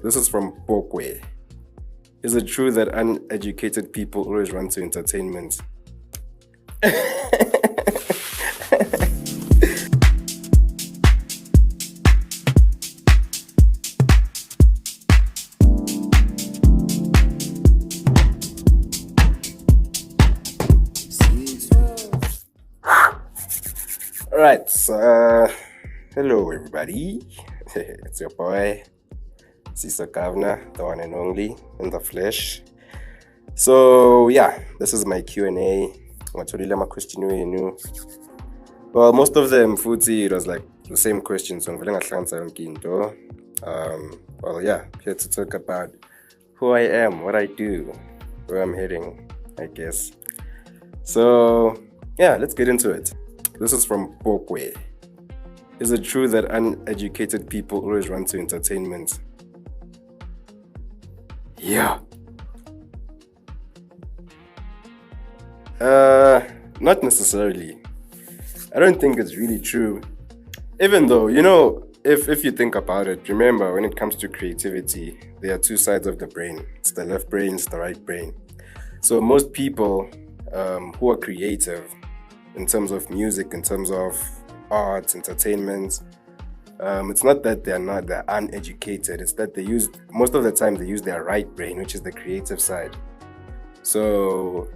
This is from Pokwe. Is it true that uneducated people always run to entertainment? Alright, so hello everybody. It's your boy Siso, the one and only in the flesh. So yeah, this is my Q&A. Well, most of them, Futi, it was like the same questions. Well, yeah, here to talk about who I am, what I do, where I'm heading, I guess. So yeah, let's get into it. This is from Pokwe. Is it true that uneducated people always run to entertainment? Yeah. Not necessarily. I don't think it's really true. Even though, if you think about it, remember when it comes to creativity, there are two sides of the brain. It's the left brain, it's the right brain. So most people who are creative in terms of music, in terms of art, entertainment, it's not that they're uneducated. It's that most of the time they use their right brain, which is the creative side. So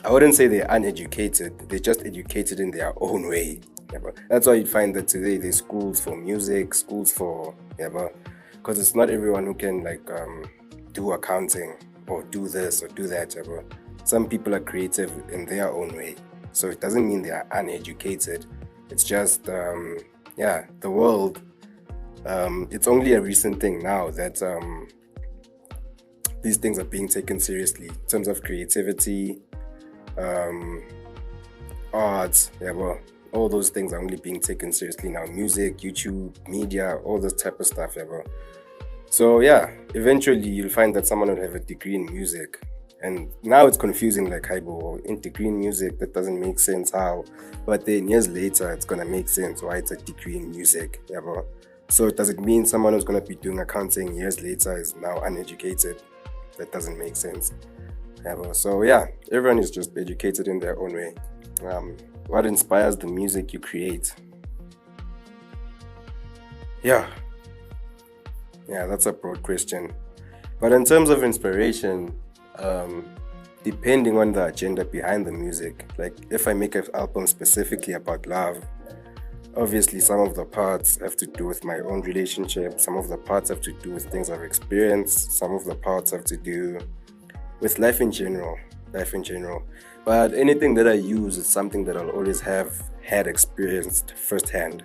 I wouldn't say they're uneducated. They're just educated in their own way. That's why you find that today there's schools for music, schools for because it's not everyone who can do accounting or do this or do that. Some people are creative in their own way. So it doesn't mean they are uneducated. It's just, the world, it's only a recent thing now that these things are being taken seriously in terms of creativity, art, all those things are only being taken seriously now. Music, YouTube, media, all this type of stuff, So yeah, eventually you'll find that someone will have a degree in music. And now it's confusing, like, in degree in music, that doesn't make sense, how? But then years later, it's going to make sense why it's a degree in music, So does it mean someone who's going to be doing accounting years later is now uneducated? That doesn't make sense. So yeah, everyone is just educated in their own way. What inspires the music you create? Yeah, that's a broad question. But in terms of inspiration, depending on the agenda behind the music, like if I make an album specifically about love, obviously some of the parts have to do with my own relationship, some of the parts have to do with things I've experienced, some of the parts have to do with life in general. But anything that I use is something that I'll always have had experienced firsthand.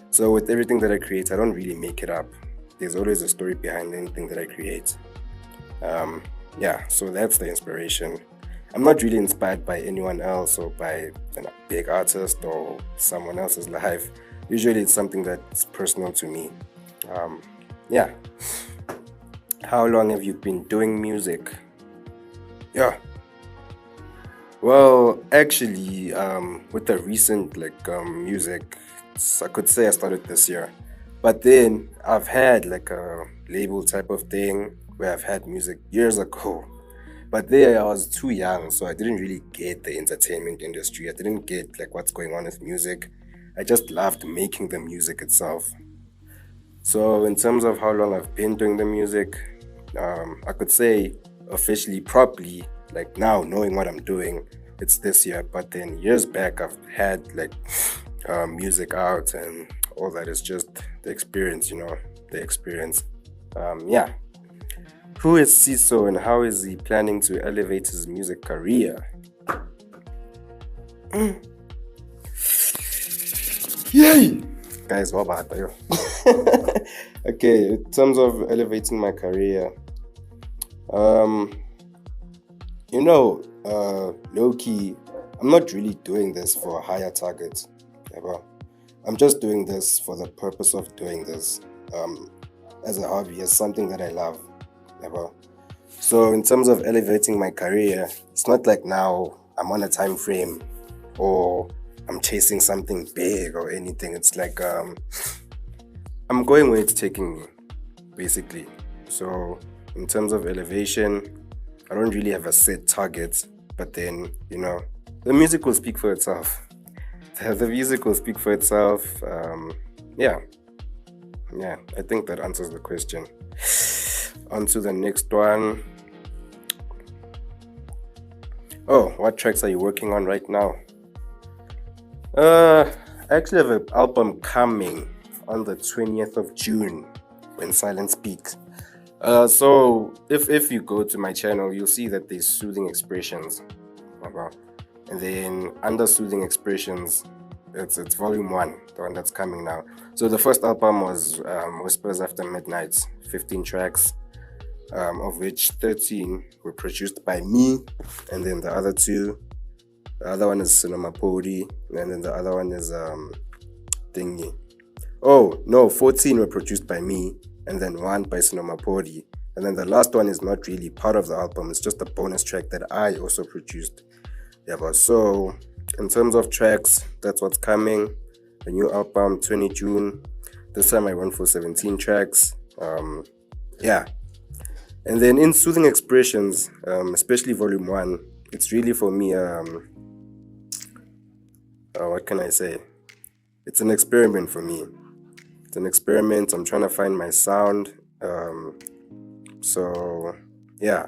So with everything that I create, I don't really make it up. There's always a story behind anything that I create. So that's the inspiration. I'm not really inspired by anyone else or by a big artist or someone else's life. Usually it's something that's personal to me. How long have you been doing music? Well, actually, with the recent music, I could say I started this year. But then I've had a label type of thing where I've had music years ago. But there I was too young, so I didn't really get the entertainment industry. I didn't get what's going on with music. I just loved making the music itself. So in terms of how long I've been doing the music, I could say officially, properly, now knowing what I'm doing, it's this year. But then years back I've had music out and all that. Is just the experience, the experience. Who is Siso and how is he planning to elevate his music career? Yay! Guys, what about you? Okay, in terms of elevating my career, low-key, I'm not really doing this for higher targets. I'm just doing this for the purpose of doing this as a hobby, as something that I love. So in terms of elevating my career, it's not like now I'm on a time frame or I'm chasing something big or anything. It's I'm going where it's taking me. basically. So in terms of elevation, I don't really have a set target, but then, the music will speak for itself. The music will speak for itself. Yeah, I think that answers the question. On to the next one. Oh, what tracks are you working on right now? I actually have an album coming on the 20th of June when Silence Speaks. So if you go to my channel, you'll see that there's Soothing Expressions. And then under Soothing Expressions, it's volume 1, the one that's coming now. So the first album was Whispers After Midnight, 15 tracks, of which 13 were produced by me, and then the other one is Cinema Podi, and then the other one is Thingy. Oh no, 14 were produced by me, and then 1 by Cinema Podi, and then the last one is not really part of the album. It's just a bonus track that I also produced. Yeah, but so in terms of tracks, that's what's coming. The new album, 20 June. This time I went for 17 tracks. Yeah. And then in Soothing Expressions, especially volume 1, it's really for me, what can I say? It's an experiment for me. It's an experiment. I'm trying to find my sound. So yeah.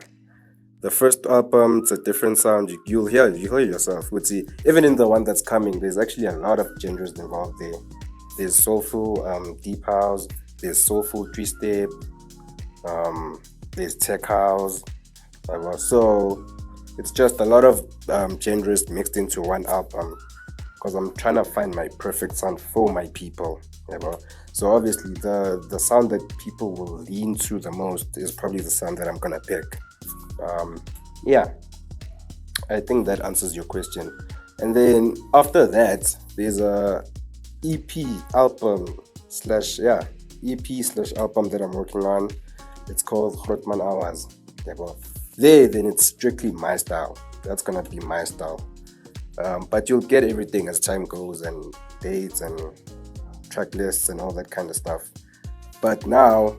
The first album, it's a different sound. You'll hear yourself. Would see, even in the one that's coming, there's actually a lot of genres involved there. There's soulful deep house, there's soulful three-step, there's tech house. So it's just a lot of genres mixed into one album, because I'm trying to find my perfect sound for my people. So obviously the sound that people will lean to the most is probably the sound that I'm gonna pick. Yeah, I think that answers your question. And then after that, there's a EP album that I'm working on. It's called Grootman Hours. Then it's strictly my style. That's gonna be my style. But you'll get everything as time goes, and dates and track lists and all that kind of stuff. But now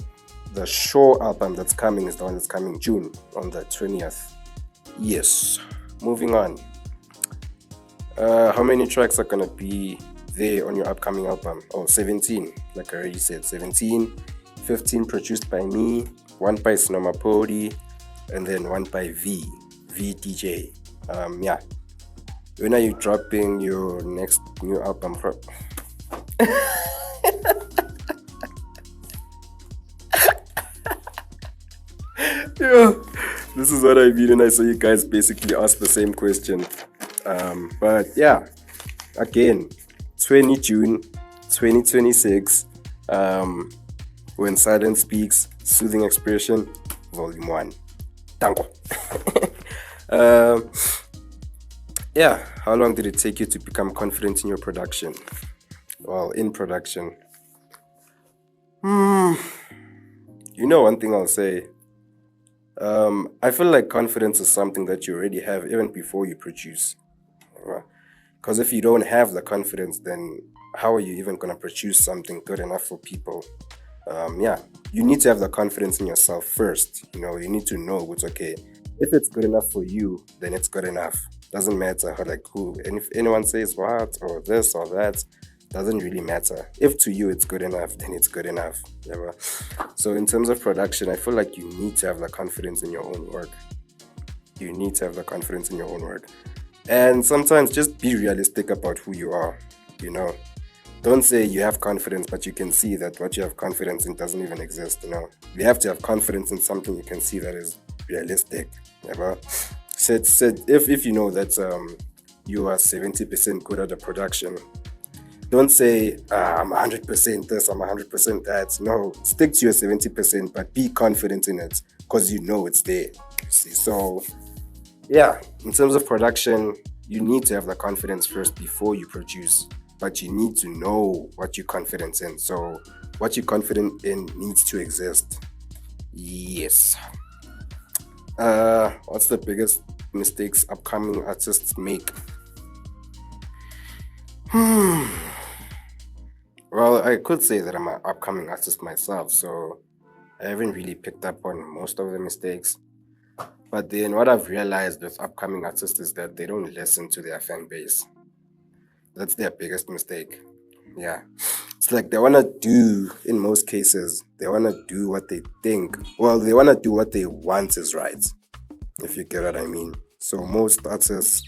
the show album that's coming is the one that's coming June on the 20th. Yes. Moving on. How many tracks are gonna be there on your upcoming album? 17. Like I already said, 17. 15 produced by me, 1 by Sonoma Podi, and then 1 by VDJ. Yeah. When are you dropping your next new album? Yeah, this is what I mean, and I saw you guys basically ask the same question. But yeah, again, 20 June 2026, when Silence Speaks, Soothing Expression, Volume 1. Tango. Yeah, how long did it take you to become confident in your production? Well, in production. One thing I'll say, I feel like confidence is something that you already have even before you produce. Because if you don't have the confidence, then how are you even going to produce something good enough for people? Yeah, you need to have the confidence in yourself first. You need to know it's okay. If it's good enough for you, then it's good enough. Doesn't matter who, and if anyone says what or this or that, doesn't really matter. If to you it's good enough, then it's good enough. So in terms of production, I feel like you need to have the confidence in your own work. You need to have the confidence in your own work. And sometimes just be realistic about who you are. Don't say you have confidence, but you can see that what you have confidence in doesn't even exist. You have to have confidence in something you can see that is realistic. So if you know that you are 70% good at the production, don't say I'm 100% this, I'm 100% that. No, stick to your 70%, but be confident in it because you know it's there. You see, so yeah, in terms of production, you need to have the confidence first before you produce, but you need to know what you're confident in. So what you're confident in needs to exist. Yes. What's the biggest mistakes upcoming artists make? Well, I could say that I'm an upcoming artist myself, so I haven't really picked up on most of the mistakes. But then what I've realized with upcoming artists is that they don't listen to their fan base. That's their biggest mistake. Yeah. It's like they want to do, in most cases, they want to do what they think. Well, they want to do what they want is right, if you get what I mean. So most artists,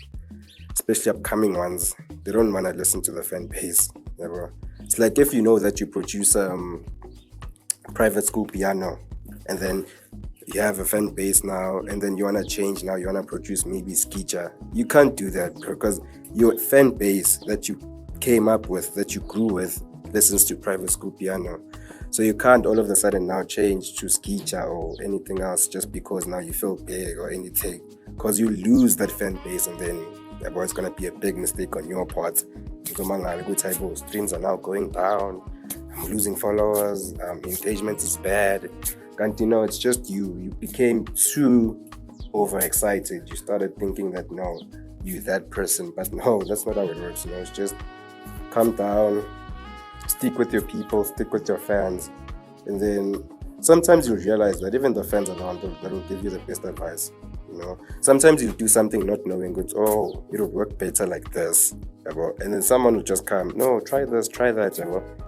especially upcoming ones, they don't want to listen to the fan base. Never. It's like if you know that you produce private school piano and then you have a fan base now and then you want to change now, you want to produce maybe skicha. You can't do that because your fan base that you came up with, that you grew with, listens to private school piano. So you can't all of a sudden now change to skicha or anything else just because now you feel big or anything, because you lose that fan base and then it's going to be a big mistake on your part. Streams are now going down, I'm losing followers, engagement is bad. And it's just you became too overexcited. You started thinking that no, you that person, but no, that's not how it works. It's just calm down, stick with your people, stick with your fans, and then sometimes you realize that even the fans are the ones that will give you the best advice. Sometimes you do something not knowing it will work better like this, and then someone will just come, no, try this, try that,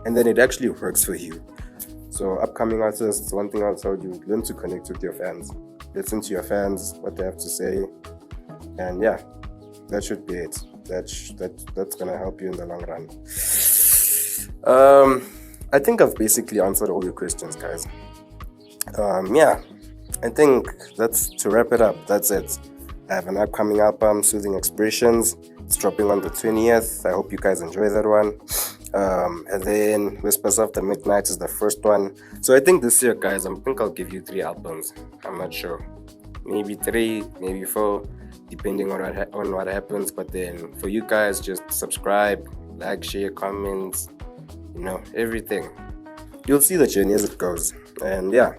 and then it actually works for you. So upcoming artists, one thing I'll tell you, learn to connect with your fans. Listen to your fans, what they have to say. And yeah, that should be it. That's gonna help you in the long run. I think I've basically answered all your questions, guys. Yeah, I think that's to wrap it up. That's it. I have an upcoming album, Soothing Xpressions. It's dropping on the 20th. I hope you guys enjoy that one. And then Whispers of the Midnight is the first one. So I think this year, guys, I think I'll give you 3 albums. I'm not sure. Maybe 3, maybe 4, depending on what happens. But then for you guys, just subscribe, like, share, comments, everything. You'll see the journey as it goes. And yeah,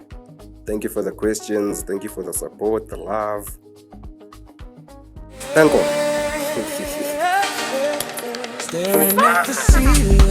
thank you for the questions. Thank you for the support, the love. Thank you. Staring at the ceiling.